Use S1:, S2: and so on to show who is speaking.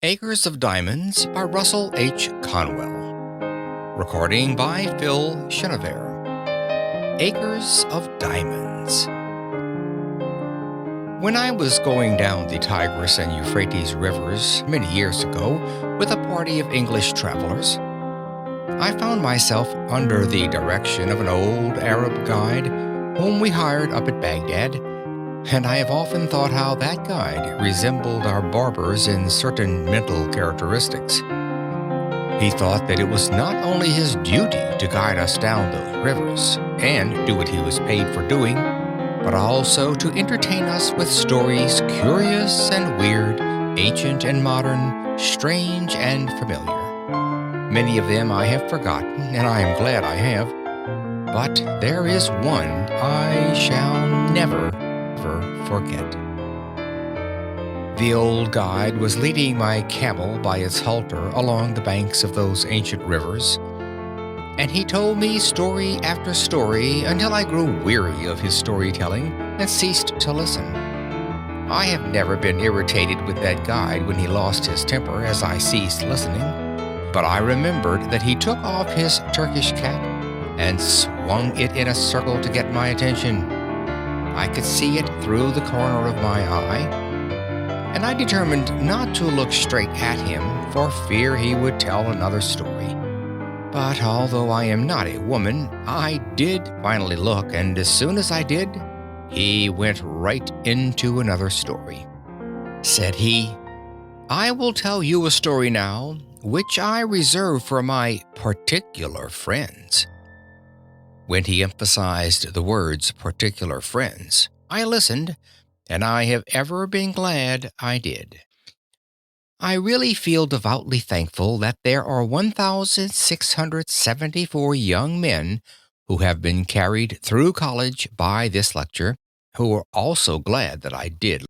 S1: Acres of Diamonds by Russell H. Conwell. Recording by Phil Chenevert. Acres of Diamonds. When I was going down the Tigris and Euphrates rivers many years ago with a party of English travelers, I found myself under the direction of an old Arab guide whom we hired up at Baghdad, and I have often thought how that guide resembled our barbers in certain mental characteristics. He thought that it was not only his duty to guide us down those rivers and do what he was paid for doing, but also to entertain us with stories curious and weird, ancient and modern, strange and familiar. Many of them I have forgotten, and I am glad I have, but there is one I shall never forget. The old guide was leading my camel by its halter along the banks of those ancient rivers, and he told me story after story until I grew weary of his storytelling and ceased to listen. I have never been irritated with that guide when he lost his temper as I ceased listening, but I remembered that he took off his Turkish cap and swung it in a circle to get my attention. I could see it through the corner of my eye, and I determined not to look straight at him for fear he would tell another story. But although I am not a woman, I did finally look, and as soon as I did, he went right into another story. Said he, "I will tell you a story now, which I reserve for my particular friends." When he emphasized the words particular friends, I listened, and I have ever been glad I did. I really feel devoutly thankful that there are 1,674 young men who have been carried through college by this lecture, who are also glad that I did